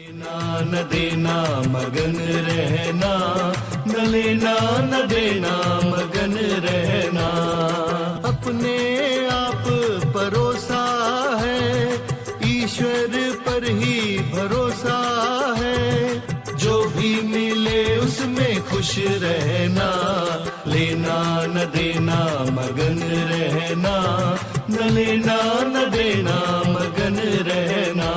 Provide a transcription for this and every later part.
लेना न देना मगन रहना, न लेना न देना मगन रहना। अपने आप परोसा है, ईश्वर पर ही भरोसा है। जो भी मिले उसमें खुश रहना, लेना न देना मगन रहना, न लेना न देना मगन रहना।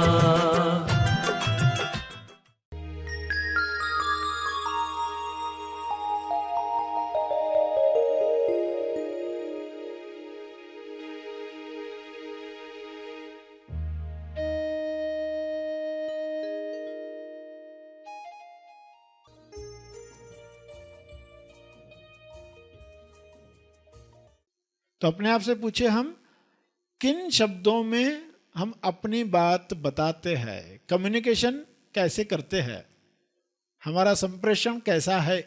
तो अपने आप से पूछे, हम किन शब्दों में हम अपनी बात बताते हैं, कम्युनिकेशन कैसे करते हैं, हमारा संप्रेषण कैसा है,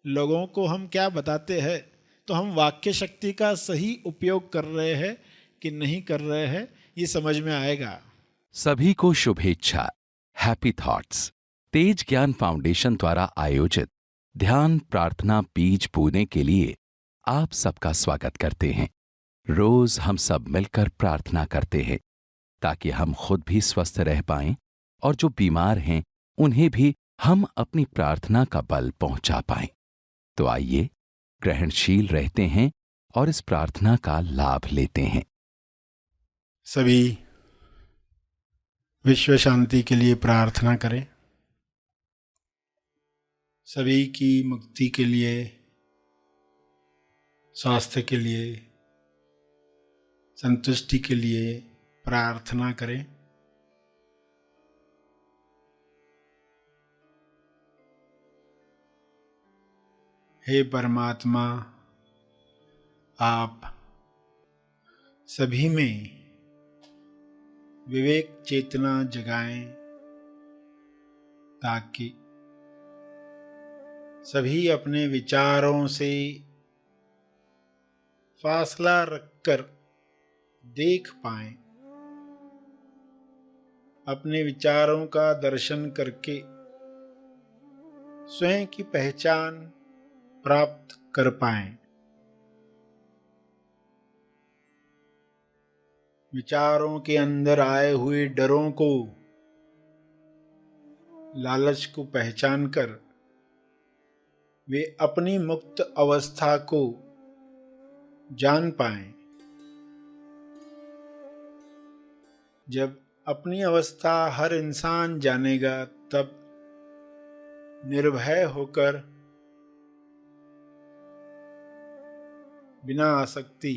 लोगों को हम क्या बताते हैं। तो हम वाक्य शक्ति का सही उपयोग कर रहे हैं कि नहीं कर रहे हैं, ये समझ में आएगा। सभी को शुभेच्छा। हैप्पी थॉट्स तेज ज्ञान फाउंडेशन द्वारा आयोजित ध्यान प्रार्थना बीज बोने के लिए आप सबका स्वागत करते हैं। रोज हम सब मिलकर प्रार्थना करते हैं ताकि हम खुद भी स्वस्थ रह पाएं और जो बीमार हैं उन्हें भी हम अपनी प्रार्थना का बल पहुंचा पाएं। तो आइए ग्रहणशील रहते हैं और इस प्रार्थना का लाभ लेते हैं। सभी विश्व शांति के लिए प्रार्थना करें, सभी की मुक्ति के लिए, स्वास्थ्य के लिए, संतुष्टि के लिए प्रार्थना करें। हे परमात्मा, आप सभी में विवेक चेतना जगाएं ताकि सभी अपने विचारों से फासला रखकर देख पाएं, अपने विचारों का दर्शन करके स्वयं की पहचान प्राप्त कर पाएं। विचारों के अंदर आए हुए डरों को, लालच को पहचान कर वे अपनी मुक्त अवस्था को जान पाएं। जब अपनी अवस्था हर इंसान जानेगा तब निर्भय होकर बिना आसक्ति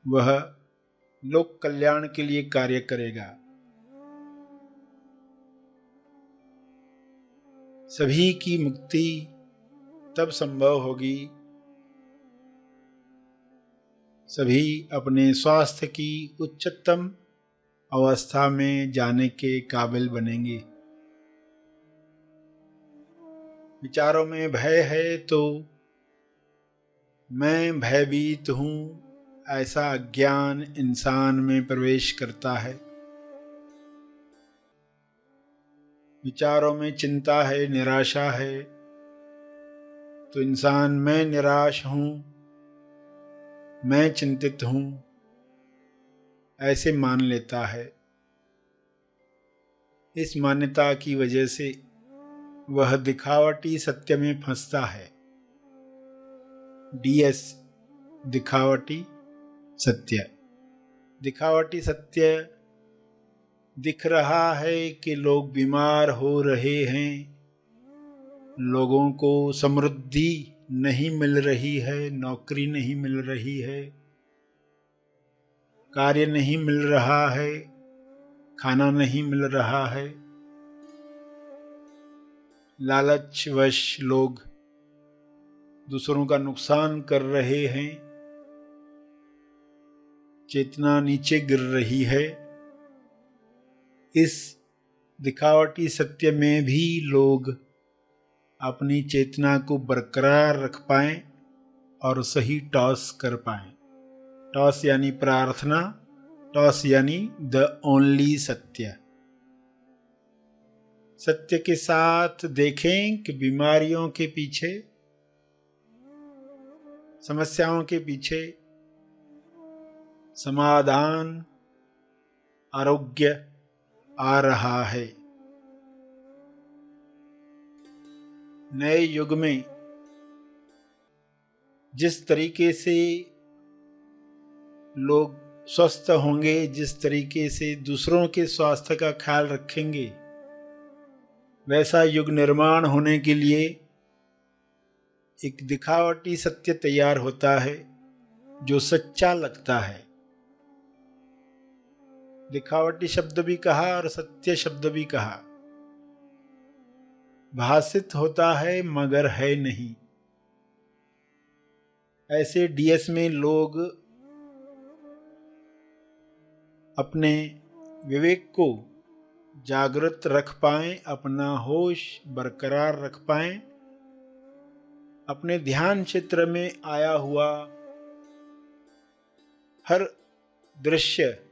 वह लोक कल्याण के लिए कार्य करेगा। सभी की मुक्ति तब संभव होगी, सभी अपने स्वास्थ्य की उच्चतम अवस्था में जाने के काबिल बनेंगे। विचारों में भय है तो मैं भयभीत हूँ, ऐसा अज्ञान इंसान में प्रवेश करता है। विचारों में चिंता है, निराशा है तो इंसान मैं निराश हूँ, मैं चिंतित हूँ, ऐसे मान लेता है। इस मान्यता की वजह से वह दिखावटी सत्य में फंसता है। DS दिखावटी सत्य। दिखावटी सत्य दिख रहा है कि लोग बीमार हो रहे हैं, लोगों को समृद्धि नहीं मिल रही है, नौकरी नहीं मिल रही है, कार्य नहीं मिल रहा है, खाना नहीं मिल रहा है। लालचवश लोग दूसरों का नुकसान कर रहे हैं, चेतना नीचे गिर रही है। इस दिखावटी सत्य में भी लोग अपनी चेतना को बरकरार रख पाएं और सही टॉस कर पाएं। टॉस यानी प्रार्थना, टॉस यानी द ओनली सत्य। सत्य के साथ देखें कि बीमारियों के पीछे, समस्याओं के पीछे समाधान, आरोग्य आ रहा है। नए युग में जिस तरीके से लोग स्वस्थ होंगे, जिस तरीके से दूसरों के स्वास्थ्य का ख्याल रखेंगे, वैसा युग निर्माण होने के लिए एक दिखावटी सत्य तैयार होता है जो सच्चा लगता है। दिखावटी शब्द भी कहा और सत्य शब्द भी कहा। भाषित होता है मगर है नहीं। ऐसे डीएस में लोग अपने विवेक को जागृत रख पाएं, अपना होश बरकरार रख पाएं, अपने ध्यान क्षेत्र में आया हुआ हर दृश्य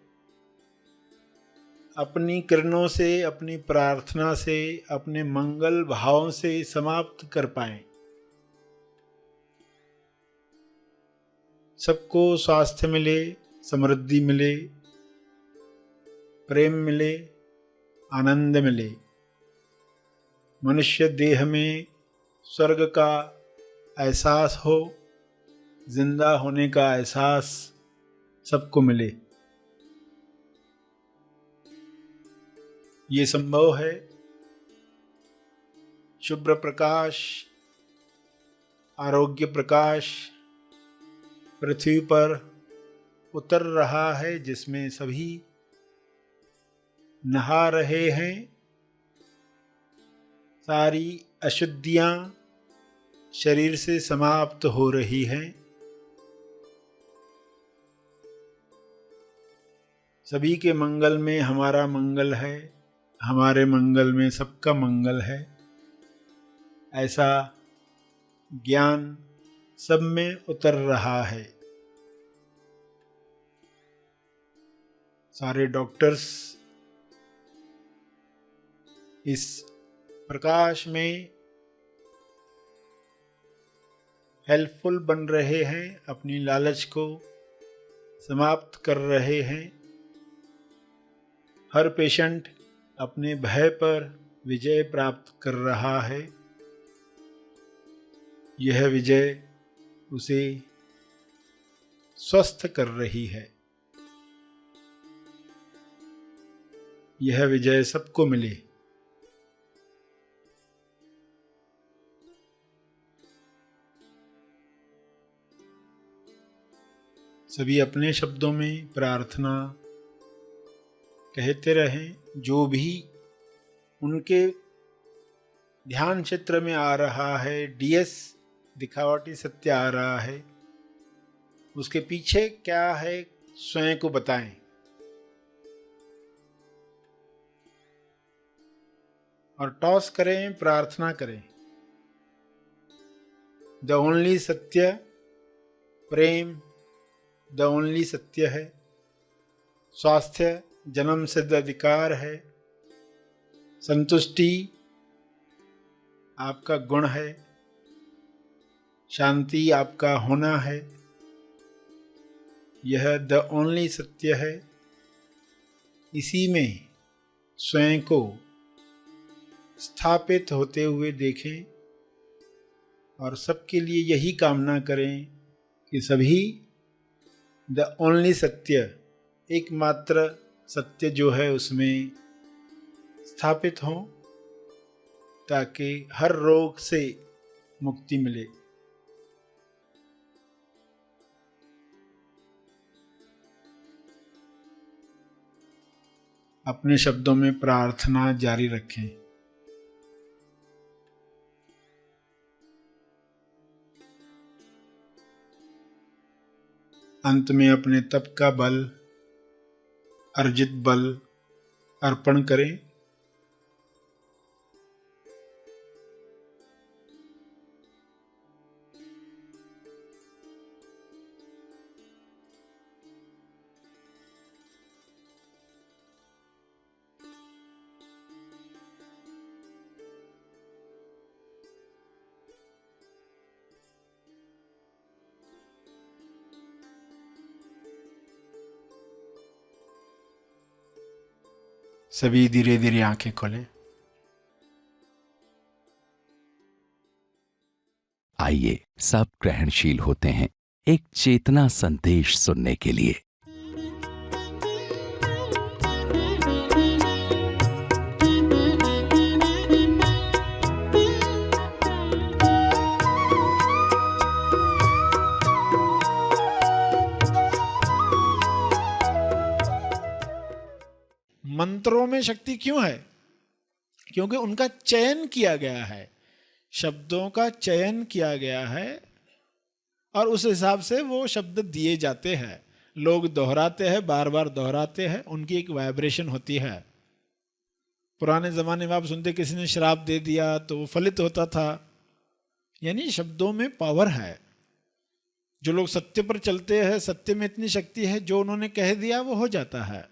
अपनी किरणों से, अपनी प्रार्थना से, अपने मंगल भावों से समाप्त कर पाएं। सबको स्वास्थ्य मिले, समृद्धि मिले, प्रेम मिले, आनंद मिले। मनुष्य देह में स्वर्ग का एहसास हो, जिंदा होने का एहसास सबको मिले। ये संभव है। शुभ्र प्रकाश, आरोग्य प्रकाश पृथ्वी पर उतर रहा है, जिसमें सभी नहा रहे हैं। सारी अशुद्धियां शरीर से समाप्त हो रही हैं। सभी के मंगल में हमारा मंगल है, हमारे मंगल में सबका मंगल है। ऐसा ज्ञान सब में उतर रहा है। सारे डॉक्टर्स इस प्रकाश में हेल्पफुल बन रहे हैं, अपनी लालच को समाप्त कर रहे हैं। हर पेशेंट अपने भय पर विजय प्राप्त कर रहा है। यह विजय उसे स्वस्थ कर रही है। यह विजय सबको मिले। सभी अपने शब्दों में प्रार्थना कहते रहें। जो भी उनके ध्यान क्षेत्र में आ रहा है, डीएस दिखावटी सत्य आ रहा है, उसके पीछे क्या है स्वयं को बताएं। और टॉस करें, प्रार्थना करें। द ओनली सत्य, प्रेम द ओनली सत्य है। स्वास्थ्य जन्म सिद्ध अधिकार है। संतुष्टि आपका गुण है। शांति आपका होना है। यह द ओनली सत्य है। इसी में स्वयं को स्थापित होते हुए देखें और सबके लिए यही कामना करें कि सभी द ओनली सत्य, एकमात्र सत्य जो है उसमें स्थापित हों, ताकि हर रोग से मुक्ति मिले। अपने शब्दों में प्रार्थना जारी रखें। अंत में अपने तप का बल, अर्जित बल अर्पण करें। सभी धीरे धीरे आंखें खोलें। आइए सब ग्रहणशील होते हैं एक चेतना संदेश सुनने के लिए। मंत्रों में शक्ति क्यों है? क्योंकि उनका चयन किया गया है, शब्दों का चयन किया गया है और उस हिसाब से वो शब्द दिए जाते हैं। लोग दोहराते हैं, बार बार दोहराते हैं, उनकी एक वाइब्रेशन होती है। पुराने जमाने में आप सुनते किसी ने श्राप दे दिया तो वो फलित होता था। यानी शब्दों में पावर है। जो लोग सत्य पर चलते हैं, सत्य में इतनी शक्ति है, जो उन्होंने कह दिया वो हो जाता है।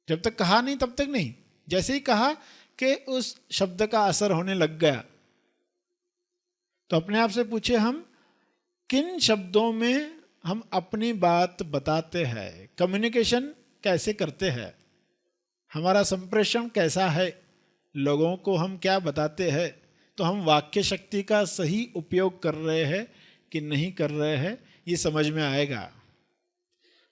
जब तक कहा नहीं तब तक नहीं। जैसे ही कहा कि उस शब्द का असर होने लग गया, तो अपने आप से पूछे हम किन शब्दों में हम अपनी बात बताते हैं, कम्युनिकेशन कैसे करते हैं, हमारा संप्रेषण कैसा है, लोगों को हम क्या बताते हैं। तो हम वाक्य शक्ति का सही उपयोग कर रहे हैं कि नहीं कर रहे हैं, ये समझ में आएगा।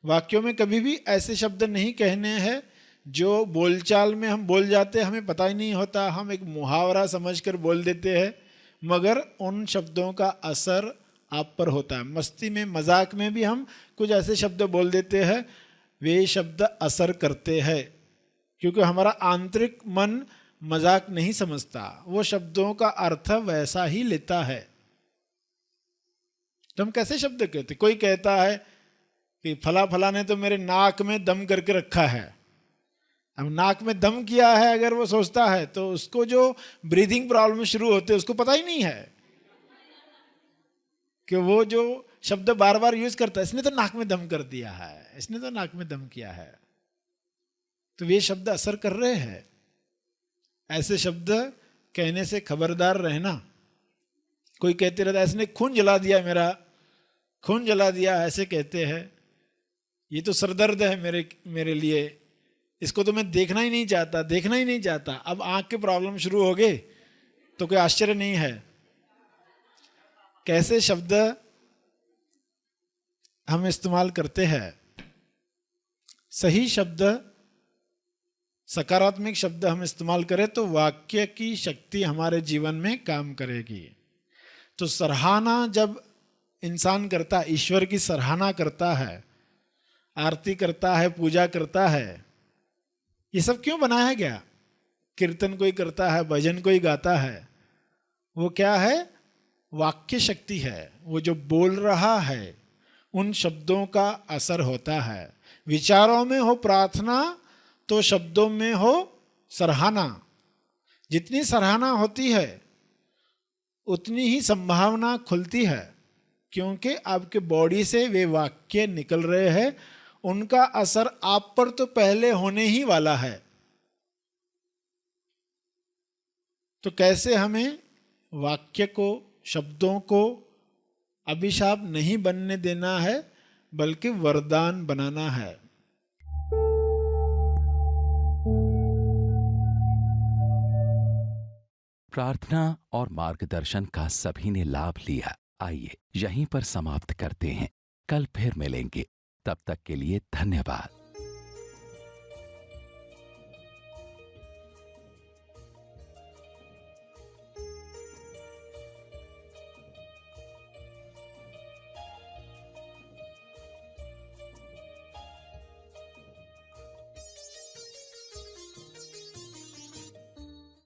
वाक्यों में कभी भी ऐसे शब्द नहीं कहने हैं जो बोलचाल में हम बोल जाते हैं, हमें पता ही नहीं होता, हम एक मुहावरा समझकर बोल देते हैं, मगर उन शब्दों का असर आप पर होता है। मस्ती में, मजाक में भी हम कुछ ऐसे शब्द बोल देते हैं, वे शब्द असर करते हैं, क्योंकि हमारा आंतरिक मन मजाक नहीं समझता, वो शब्दों का अर्थ वैसा ही लेता है। तो हम कैसे शब्द कहते? कोई कहता है कि फला फला ने तो मेरे नाक में दम करके रखा है। अब नाक में दम किया है अगर वो सोचता है, तो उसको जो ब्रीदिंग प्रॉब्लम शुरू होते हैं उसको पता ही नहीं है कि वो जो शब्द बार बार यूज करता है, इसने तो नाक में दम कर दिया है, इसने तो नाक में दम किया है। तो ये शब्द असर कर रहे हैं। ऐसे शब्द कहने से खबरदार रहना। कोई कहते रहता है इसने खून जला दिया, मेरा खून जला दिया, ऐसे कहते हैं। ये तो सरदर्द है मेरे लिए, इसको तो मैं देखना ही नहीं चाहता, देखना ही नहीं चाहता। अब आंख के प्रॉब्लम शुरू हो गए तो कोई आश्चर्य नहीं है। कैसे शब्द हम इस्तेमाल करते हैं। सही शब्द, सकारात्मक शब्द हम इस्तेमाल करें तो वाक्य की शक्ति हमारे जीवन में काम करेगी। तो सराहना जब इंसान करता है, ईश्वर की सराहना करता है, आरती करता है, पूजा करता है, ये सब क्यों बनाया गया? कीर्तन कोई करता है, भजन कोई गाता है, वो क्या है? वाक्य शक्ति है। वो जो बोल रहा है उन शब्दों का असर होता है। विचारों में हो प्रार्थना तो शब्दों में हो सराहना। जितनी सराहना होती है उतनी ही संभावना खुलती है, क्योंकि आपके बॉडी से वे वाक्य निकल रहे हैं, उनका असर आप पर तो पहले होने ही वाला है। तो कैसे हमें वाक्य को, शब्दों को अभिशाप नहीं बनने देना है, बल्कि वरदान बनाना है। प्रार्थना और मार्गदर्शन का सभी ने लाभ लिया। आइए यहीं पर समाप्त करते हैं। कल फिर मिलेंगे। तब तक के लिए धन्यवाद।